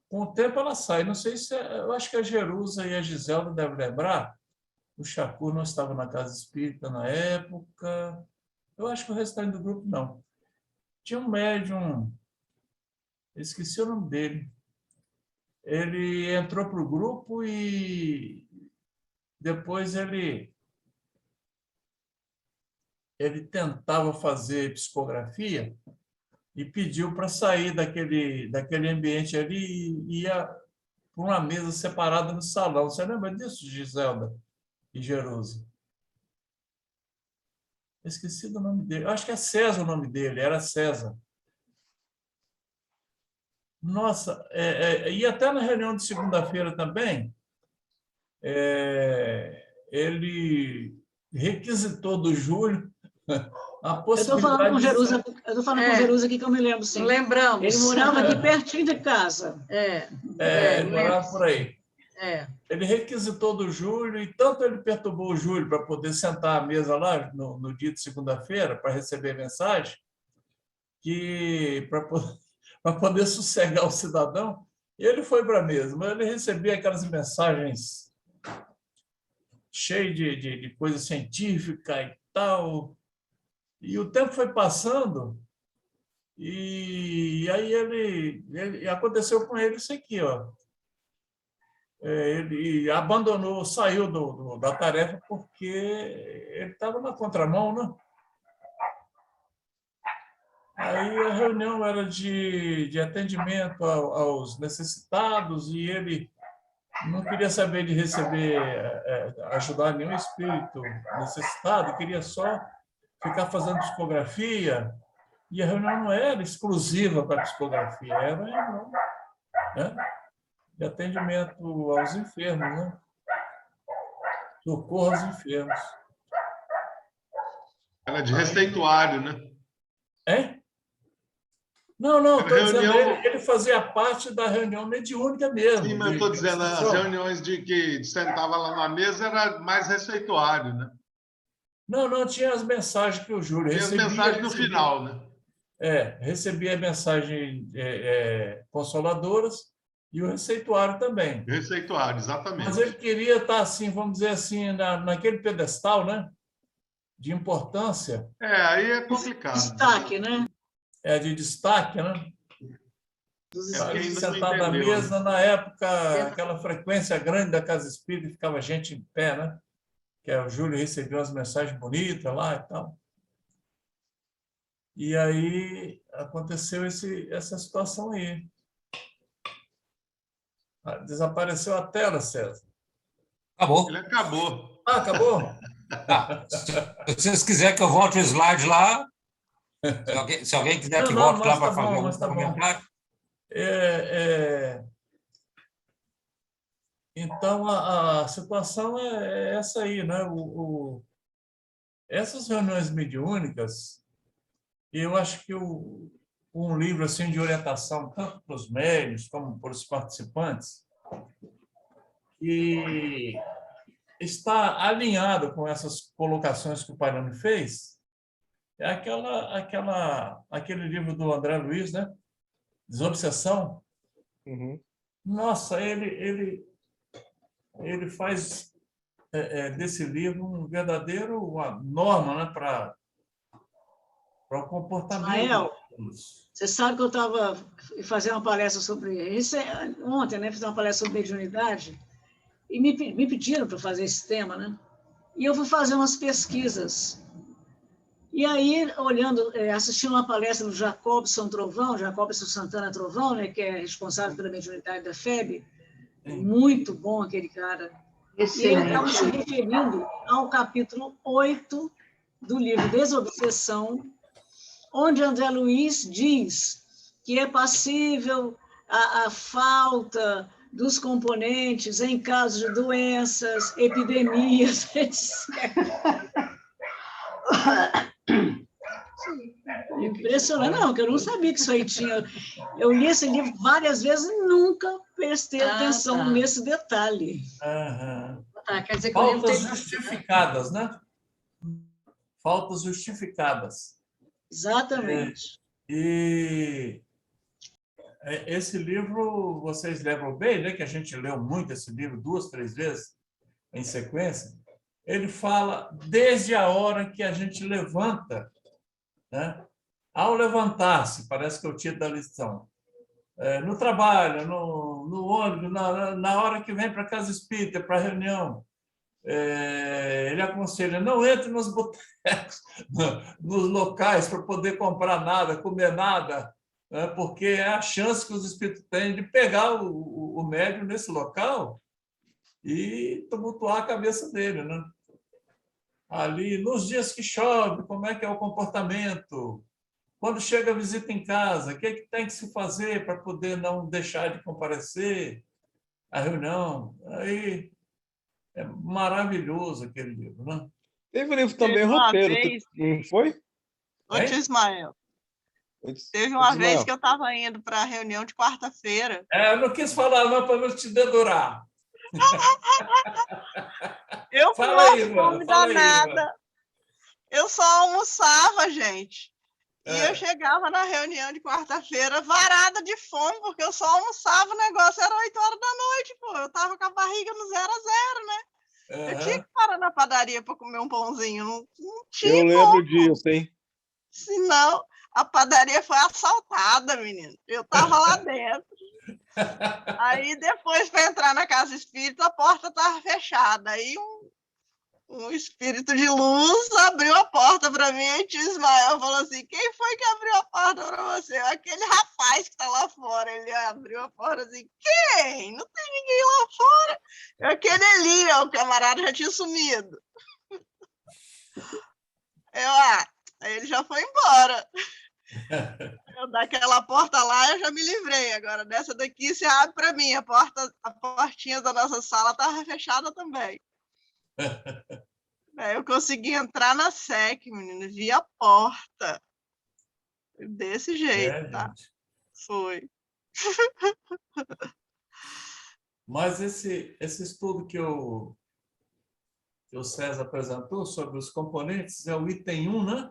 Com o tempo ela sai. Não sei se... eu acho que a Jerusa e a Giselda devem lembrar. O Chacu não estava na Casa Espírita na época. Eu acho que o restante do grupo não. Tinha um médium, esqueci o nome dele. Ele entrou para o grupo e depois ele ele tentava fazer psicografia e pediu para sair daquele ambiente ali e ia para uma mesa separada no salão. Você lembra disso, Giselda e Jerusa? Esqueci do nome dele. Eu acho que é César o nome dele, era César. Nossa, e até na reunião de segunda-feira também, ele requisitou do Júlio a possibilidade eu estou falando com o Jerusa aqui que eu me lembro, sim. Lembramos. Ele morava aqui pertinho de casa. Ele morava por aí. Ele requisitou do Júlio, e tanto ele perturbou o Júlio para poder sentar à mesa lá no dia de segunda-feira para receber mensagem, que para poder sossegar o cidadão, ele foi para a mesa, mas ele recebia aquelas mensagens cheias de coisa científica e tal. E o tempo foi passando, e aí ele aconteceu com ele isso aqui, ó. Ele abandonou, saiu da tarefa porque ele estava na contramão, né? Aí a reunião era de atendimento aos necessitados e ele não queria saber de receber, ajudar nenhum espírito necessitado, queria só ficar fazendo psicografia. E a reunião não era exclusiva para a psicografia, era reunião, né, de atendimento aos enfermos, né? Socorro aos enfermos. Era de receituário, né? Não, estou dizendo, ele fazia parte da reunião mediúnica mesmo. Sim, mas estou dizendo, as reuniões que sentava lá na mesa era mais receituário, né? Não, tinha as mensagens que o Júlio recebia. Tinha as mensagens no final, né? Recebia mensagens consoladoras e o receituário também. Receituário, exatamente. Mas ele queria estar, assim, vamos dizer assim, naquele pedestal, né, de importância. Aí é complicado. Destaque, né? De destaque, né? Sentado à mesa, na época, aquela frequência grande da Casa Espírita, ficava gente em pé, né? Que o Júlio recebeu umas mensagens bonitas lá e tal. E aí aconteceu essa situação aí. Desapareceu a tela, César. Acabou. Ele acabou. Acabou? Se vocês quiserem que eu volte o slide lá, se alguém quiser que volte lá para fazer algum comentário. Então, a situação é essa aí, né? Essas reuniões mediúnicas, eu acho que um livro assim de orientação, tanto para os médios como para os participantes, que está alinhado com essas colocações que o Palhano fez, é aquele livro do André Luiz, né? Desobsessão. Uhum. Nossa, ele faz desse livro um verdadeiro uma norma, né, para o comportamento. Ismael, você sabe que eu estava fazendo uma palestra sobre isso ontem, né? Fiz uma palestra sobre mediunidade e me pediram para fazer esse tema, né? E eu fui fazer umas pesquisas. E aí, assistindo uma palestra do Jacobson Trovão, Jacobson Santana Trovão, né, que é responsável pela mediunidade da FEB, muito bom aquele cara. Excelente. E ele estava se referindo ao capítulo 8 do livro Desobsessão, onde André Luiz diz que é passível a falta dos componentes em caso de doenças, epidemias, etc. Impressionante, não, que eu não sabia que isso aí tinha. Eu li esse livro várias vezes e nunca prestei atenção nesse detalhe. Quer dizer que faltas justificadas, né? Faltas justificadas. Exatamente. E esse livro, vocês lembram bem, né? Que a gente leu muito esse livro 2, 3 vezes em sequência. Ele fala desde a hora que a gente levanta, né? Ao levantar-se, parece que é o título da lição, no trabalho, no ônibus, na hora que vem para a casa espírita, para a reunião, ele aconselha, não entre nos botecos, nos locais para poder comprar nada, comer nada, né? Porque é a chance que os espíritos têm de pegar o médium nesse local e tumultuar a cabeça dele, né? Ali, nos dias que chove, como é que é o comportamento? Quando chega a visita em casa, o que é que tem que se fazer para poder não deixar de comparecer à reunião? Aí é maravilhoso aquele livro, né? Teve um livro também, Teve uma roteiro, vez- não foi? Ô, tio Ismael, teve Ô, uma tio vez Ismael. que eu estava indo para a reunião de quarta-feira. Eu não quis falar não para não te dedurar. Eu com Fala uma aí, Ivan. fome Fala aí, Ivan. danada. Eu só almoçava, gente. E É. eu chegava na reunião de quarta-feira varada de fome, porque eu só almoçava, o negócio era 8 horas da noite, pô. Eu tava com a barriga no 0 a 0, né? Eu tinha que parar na padaria para comer um pãozinho. Não tinha Eu lembro como. disso, hein? Senão, a padaria foi assaltada, menino. Eu tava lá dentro. Aí, depois, para entrar na casa espírita, a porta estava fechada. Aí, um espírito de luz abriu a porta para mim e o tio Ismael falou assim, quem foi que abriu a porta para você? Aquele rapaz que está lá fora. Ele abriu a porta assim, quem? Não tem ninguém lá fora. Aquele ali, o camarada já tinha sumido. Aí ele já foi embora. Daquela porta lá eu já me livrei. Agora, dessa daqui, você abre para mim. A portinha da nossa sala estava fechada também. Eu consegui entrar na SEC, menino, via porta. Desse jeito, tá? Gente. Foi. Mas esse estudo que o César apresentou sobre os componentes é o item 1, né?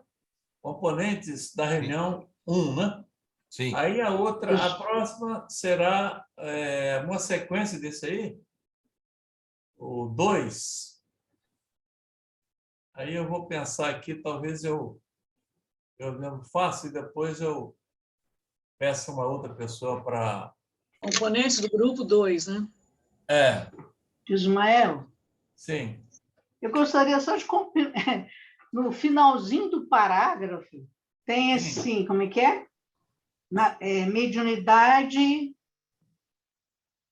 Componentes da reunião 1, né? Sim. Aí a próxima será uma sequência desse aí, o 2. Aí eu vou pensar aqui, talvez eu mesmo faça e depois eu peço uma outra pessoa para... Componentes do grupo 2, né? Ismael, Sim. eu gostaria só de... No finalzinho do parágrafo, tem assim, como é que é? Mediunidade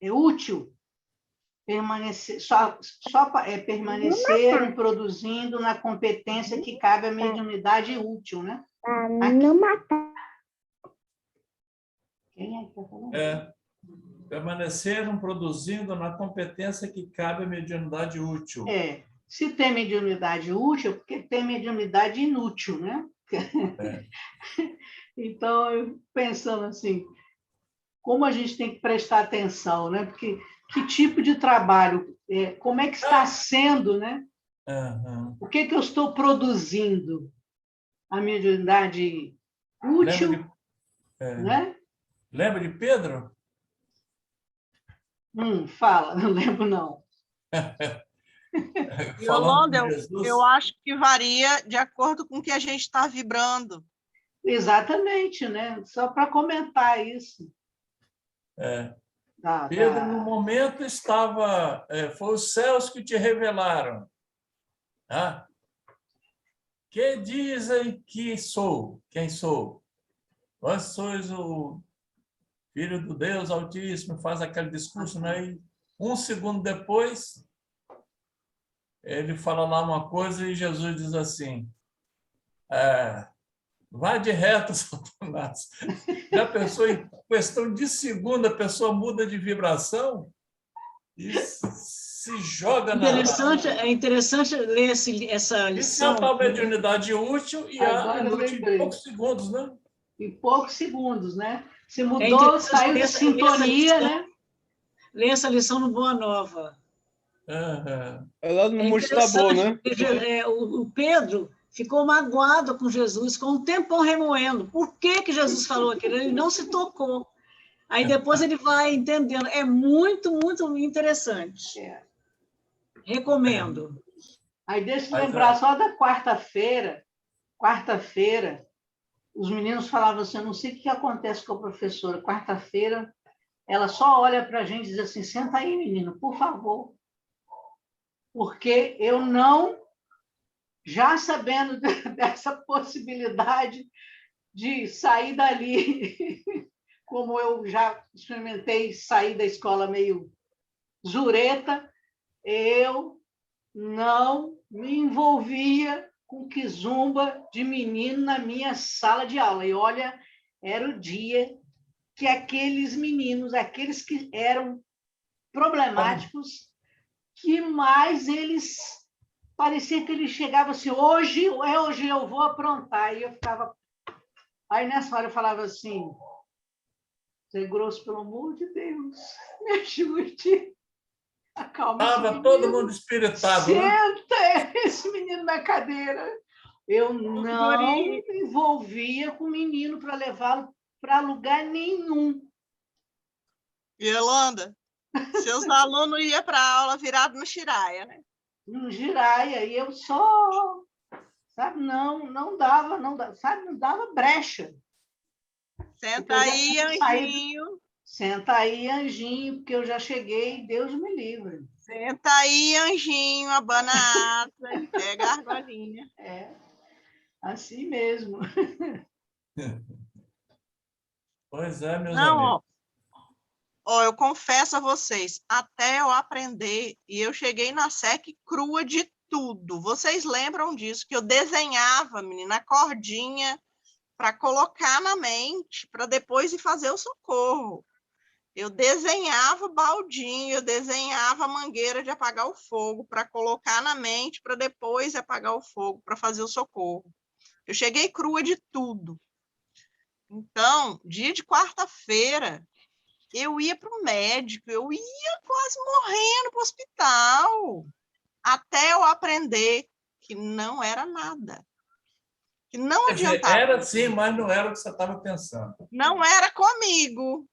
útil. Permanecer, permaneceram produzindo na competência que cabe à mediunidade útil, né? Não matar. Quem é que está falando? Permaneceram produzindo na competência que cabe à mediunidade útil. Se tem mediunidade útil, porque tem mediunidade inútil, né? Então, eu pensando assim, como a gente tem que prestar atenção, né? Porque que tipo de trabalho, como é que está sendo, né? O que eu estou produzindo? A mediunidade útil, né? Lembra de Pedro? Fala, não lembro, não. Yolanda, eu acho que varia de acordo com o que a gente está vibrando. Exatamente, né? Só para comentar isso. Pedro, no momento, estava... foi os céus que te revelaram. Que dizem que sou? Quem sou? Vós sois o Filho do Deus Altíssimo, faz aquele discurso, né? E 1 segundo depois, ele fala lá uma coisa e Jesus diz assim, vai de reto, Satanás. Já pensou em questão de segundo, a pessoa muda de vibração e se joga na... É interessante ler essa lição. Isso é a tal mediunidade útil e a inútil em poucos segundos, né? Em poucos segundos, né? Se mudou, saiu de sintonia, né? Lê essa lição no Boa Nova. É lá no Monte Tabor, né? O Pedro ficou magoado com Jesus, ficou um tempão remoendo. Por que Jesus falou aquilo? Ele não se tocou. Aí depois ele vai entendendo. É muito, muito interessante. Recomendo. Aí deixa eu lembrar só da quarta-feira. Quarta-feira, os meninos falavam assim, eu não sei o que acontece com a professora. Quarta-feira, ela só olha para a gente e diz assim, senta aí, menino, por favor. porque eu não, já sabendo dessa possibilidade de sair dali, como eu já experimentei sair da escola meio zureta, eu não me envolvia com quizumba de menino na minha sala de aula. E olha, era o dia que aqueles meninos, aqueles que eram problemáticos, que mais eles parecia que eles chegavam assim, hoje eu vou aprontar. E eu ficava... Aí, nessa hora, eu falava assim, Zé Grosso, pelo amor de Deus, me ajude. Acalma esse menino. Estava todo mundo espiritado, né? Senta esse menino na cadeira. Eu não me envolvia com o menino para levá-lo para lugar nenhum. E, Yolanda, seus alunos iam para a aula virado no Jiraya, né? No Jiraya, e eu só... Sabe, não dava, sabe, não dava brecha. Senta aí, Anjinho. Senta aí, Anjinho, porque eu já cheguei, Deus me livre. Senta aí, Anjinho, abana a asa e pega a argolinha. É, assim mesmo. Pois é, meus amigos. Eu confesso a vocês, até eu aprender, e eu cheguei na SEC crua de tudo. Vocês lembram disso, que eu desenhava, menina, a cordinha para colocar na mente, para depois ir fazer o socorro. Eu desenhava o baldinho, eu desenhava a mangueira de apagar o fogo para colocar na mente, para depois apagar o fogo, para fazer o socorro. Eu cheguei crua de tudo. Então, dia de quarta-feira, eu ia para o médico, eu ia quase morrendo para o hospital, até eu aprender que não era nada. Que não adiantava. Era sim, mas não era o que você estava pensando. Não era comigo.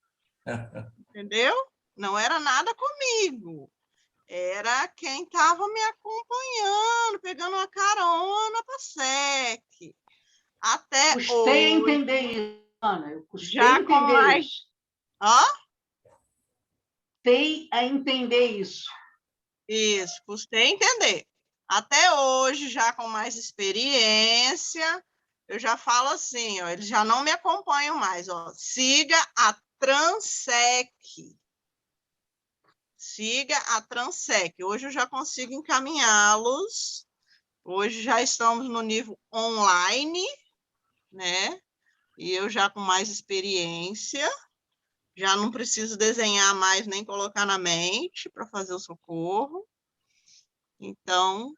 Entendeu? Não era nada comigo. Era quem estava me acompanhando, pegando uma carona para a SEC. Até Custei hoje, a entender isso, Ana. Eu custei já a entender isso. Custei a entender isso. Isso, custei a entender. Até hoje, já com mais experiência, eu já falo assim, eles já não me acompanham mais. Siga a Transec. Siga a Transec. Hoje eu já consigo encaminhá-los. Hoje já estamos no nível online, né? E eu já com mais experiência, já não preciso desenhar mais nem colocar na mente para fazer o socorro. Então,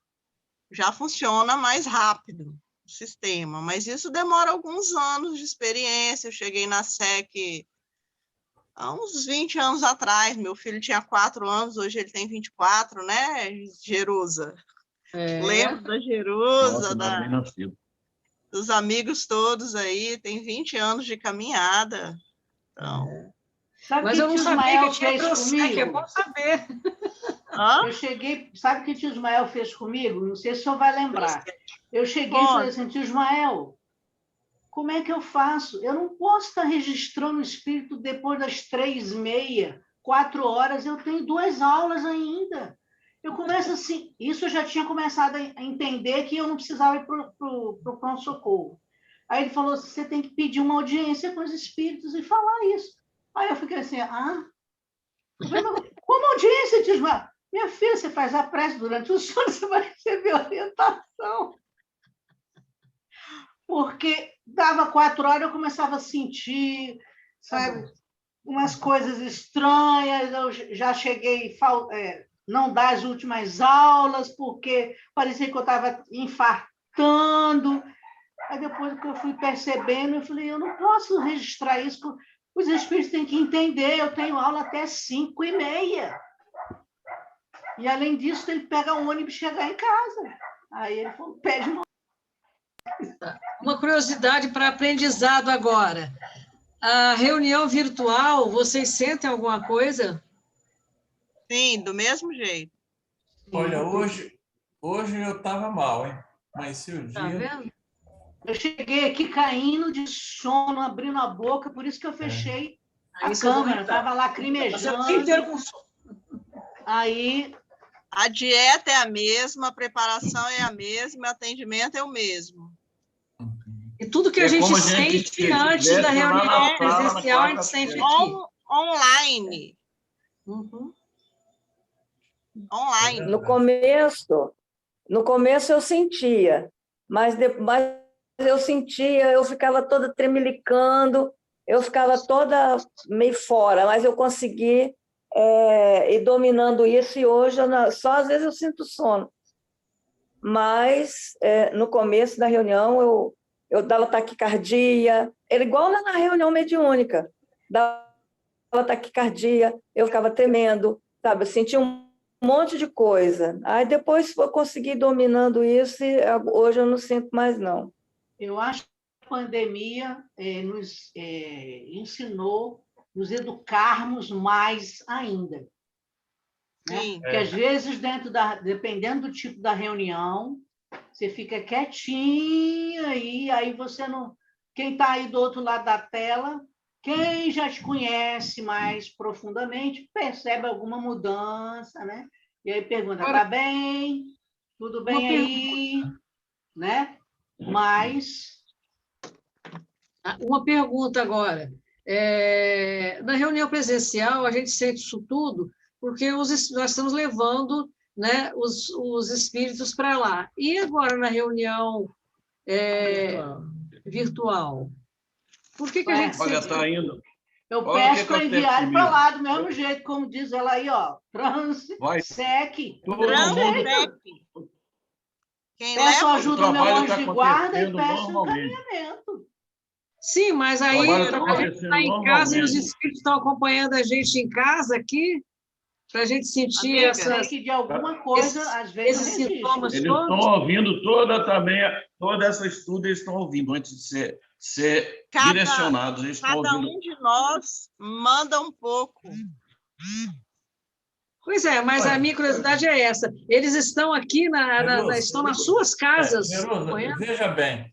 já funciona mais rápido o sistema, mas isso demora alguns anos de experiência. Eu cheguei na SEC há uns 20 anos atrás, meu filho tinha 4 anos, hoje ele tem 24, né, Jerusa? Lembro da Jerusa, dos amigos todos aí, tem 20 anos de caminhada. Então... Mas eu não sabia que tinha Transec, é bom saber. Eu cheguei, sabe o que o tio Ismael fez comigo? Não sei se o senhor vai lembrar. Eu cheguei e falei assim, tio Ismael, como é que eu faço? Eu não posso estar registrando o espírito depois das 3h30, 4 horas, eu tenho 2 aulas ainda. Eu começo assim, isso eu já tinha começado a entender que eu não precisava ir para o pronto-socorro. Aí ele falou, você tem que pedir uma audiência com os espíritos e falar isso. Aí eu fiquei assim, como audiência, tio Ismael? Minha filha, você faz a prece durante o sono, você vai receber orientação. Porque dava 4 horas, eu começava a sentir, sabe, umas coisas estranhas, eu já cheguei a não dar as últimas aulas, porque parecia que eu estava infartando. Aí depois que eu fui percebendo, eu falei, eu não posso registrar isso, os espíritos têm que entender, eu tenho aula até 5h30. E, além disso, ele pega um ônibus e chegar em casa. Aí ele falou, pede uma curiosidade para aprendizado agora. A reunião virtual, vocês sentem alguma coisa? Sim, do mesmo jeito. Olha, hoje eu estava mal, hein? Mas o dia... Tá vendo? Eu cheguei aqui caindo de sono, abrindo a boca, por isso que eu fechei a câmera, estava lacrimejando. Aí A dieta é a mesma, a preparação é a mesma, o atendimento é o mesmo. E tudo que a gente sente antes da reunião presencial, a gente sente aqui. Online. Online. No começo eu sentia, mas eu ficava toda tremelicando, eu ficava toda meio fora, mas eu consegui ir dominando isso, e hoje só às vezes eu sinto sono. Mas no começo da reunião eu dava taquicardia, era igual na reunião mediúnica, dava taquicardia, eu ficava tremendo, sabe? Eu sentia um monte de coisa. Aí depois eu consegui ir dominando isso, e hoje eu não sinto mais, não. Eu acho que a pandemia nos ensinou nos educarmos mais ainda. Né? Porque, às vezes, dependendo do tipo da reunião, você fica quietinho aí você não... Quem está aí do outro lado da tela, quem já te conhece mais profundamente, percebe alguma mudança, né? E aí pergunta, tá bem? Tudo bem aí? Né? Mas... Uma pergunta agora. Na reunião presencial, a gente sente isso tudo porque nós estamos levando, né, os espíritos para lá. E agora, na reunião virtual? Por que a gente Olha, está indo. Eu peço para enviar para lá do mesmo jeito, como diz ela aí, ó. Transec. Peço ajuda ao meu anjo de guarda e peço encaminhamento. Sim, mas aí a gente está em casa e os espíritos estão acompanhando a gente em casa aqui, para a gente sentir que de alguma coisa, às vezes, esses sintomas eles todos. Eles estão ouvindo toda essa estudo, eles estão ouvindo, antes de ser direcionados. Eles estão cada ouvindo. Um de nós manda um pouco. Pois é, mas a minha curiosidade é essa. Eles estão aqui, estão nas suas casas. Veja bem.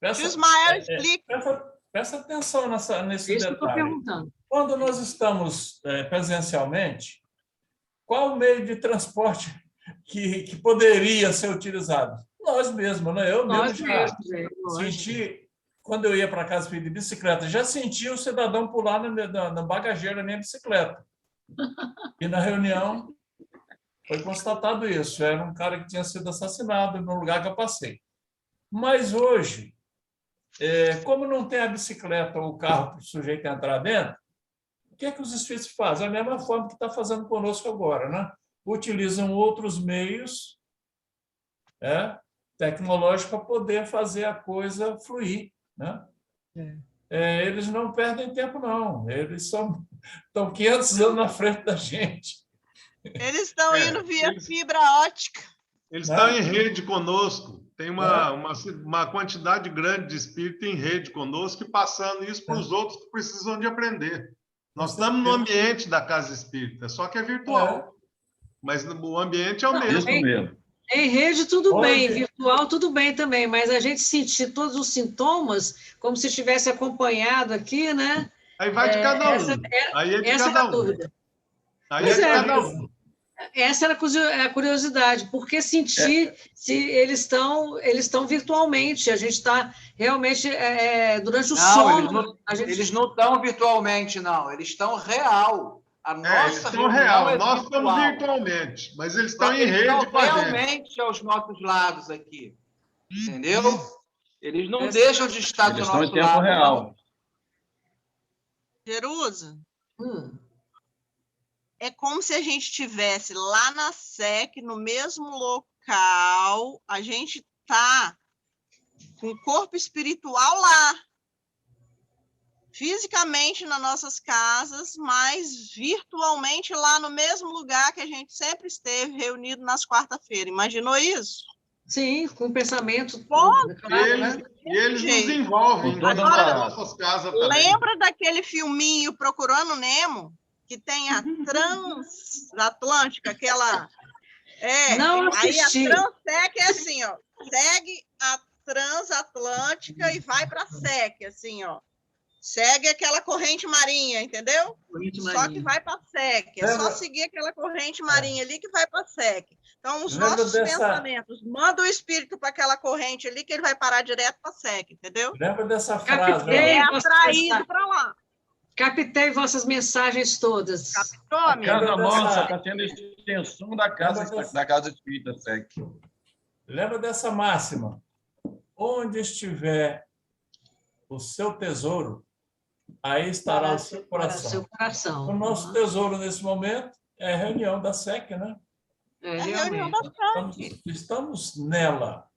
Ismael explica. Presta atenção nesse Isso detalhe. que eu estou perguntando. Quando nós estamos presencialmente, qual o meio de transporte que poderia ser utilizado? Nós mesmos, né? Eu mesmo já senti, quando eu ia para casa de bicicleta, já senti o cidadão pular na bagageira da minha bicicleta. E na reunião foi constatado isso. Era um cara que tinha sido assassinado no lugar que eu passei. Mas hoje, como não tem a bicicleta ou o carro para o sujeito entrar dentro, o que é que os espíritos fazem? A mesma forma que está fazendo conosco agora, né? Utilizam outros meios tecnológicos para poder fazer a coisa fluir, né? Eles não perdem tempo, não. Eles estão 500 anos na frente da gente. Eles estão indo via fibra ótica. Eles estão em rede conosco. Tem uma quantidade grande de espírito em rede conosco e passando isso para os outros que precisam de aprender. Nós estamos no ambiente da casa espírita, só que é virtual. Mas o ambiente é o mesmo. Isso mesmo. Em rede, tudo bem. Virtual, tudo bem também. Mas a gente sentir todos os sintomas, como se estivesse acompanhado aqui, né? Aí vai de cada um. Aí é de cada um. Dúvida. Aí é de cada um. Essa era a curiosidade, porque sentir se eles estão virtualmente, a gente está realmente durante o sono. Eles não estão virtualmente, não, eles estão real. Eles estão real, nós estamos virtualmente, mas eles estão em rede com a gente. Realmente aos nossos lados aqui, entendeu? Eles não deixam de estar do nosso lado. Eles estão em tempo real. Jerusa. É como se a gente estivesse lá na SEC, no mesmo local, a gente está com o corpo espiritual lá, fisicamente nas nossas casas, mas virtualmente lá no mesmo lugar que a gente sempre esteve reunido nas quarta-feiras. Imaginou isso? Sim, com pensamento. E eles nos envolvem em todas as nossas casas também. Lembra daquele filminho Procurando Nemo? Que tem a transatlântica, aquela... Não assisti. Aí a Transec é assim, ó. Segue a transatlântica e vai para a SEC, assim, ó. Segue aquela corrente marinha, entendeu? Corrente Só marinha. que vai para a SEC. É só seguir aquela corrente marinha ali que vai para a SEC. Então, os nossos pensamentos, manda o espírito para aquela corrente ali que ele vai parar direto para a SEC, entendeu? Lembra dessa frase? Ele é atraído para lá. Captei vossas mensagens todas. Captou, A amigo? Casa Nossa está sendo a extensão da Casa Espírita SEC. Lembra dessa máxima? Onde estiver o seu tesouro, aí estará o seu coração. O nosso tesouro, nesse momento, é a reunião da SEC, né? É a reunião da SEC. Estamos nela.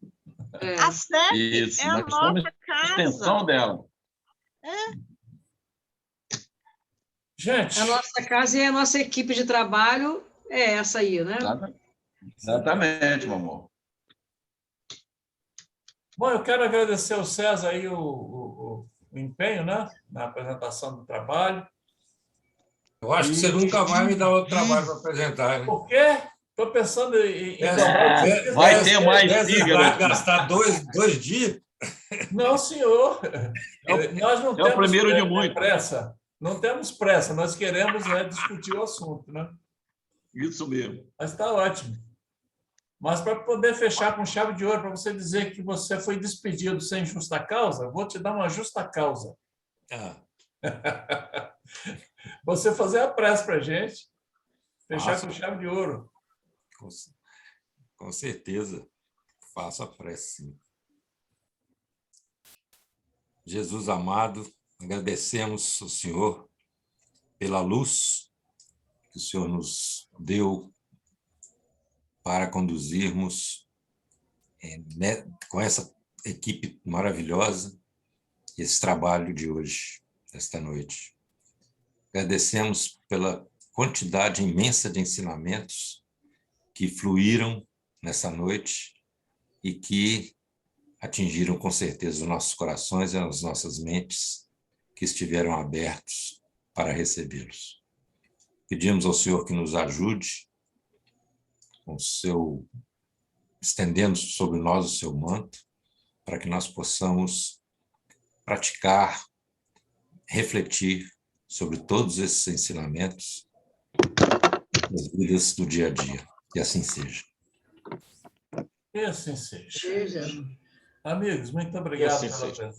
A SEC Isso, é a nossa casa. Extensão dela. Gente, a nossa casa e a nossa equipe de trabalho é essa aí, né? Exatamente, meu amor. Bom, eu quero agradecer ao César aí o empenho, né, na apresentação do trabalho. Eu acho que você nunca vai me dar outro trabalho para apresentar, né? Por quê? Estou pensando em... Vai ter mais vai gastar dois dias? Não, senhor. Nós não temos o primeiro de muito. pressa. Não temos pressa. Nós queremos discutir o assunto, né? Isso mesmo. Mas está ótimo. Mas para poder fechar com chave de ouro, para você dizer que você foi despedido sem justa causa, vou te dar uma justa causa. Você fazer a prece para a gente, fechar com chave de ouro. Com certeza. Faço a prece, sim. Jesus amado, agradecemos ao Senhor pela luz que o Senhor nos deu para conduzirmos com essa equipe maravilhosa esse trabalho de hoje, esta noite. Agradecemos pela quantidade imensa de ensinamentos que fluíram nessa noite e que atingiram com certeza os nossos corações e as nossas mentes que estiveram abertos para recebê-los. Pedimos ao Senhor que nos ajude com estendendo sobre nós o seu manto, para que nós possamos praticar, refletir sobre todos esses ensinamentos nas vidas do dia a dia. E assim seja. E assim seja. Amigos, muito obrigado pela presença.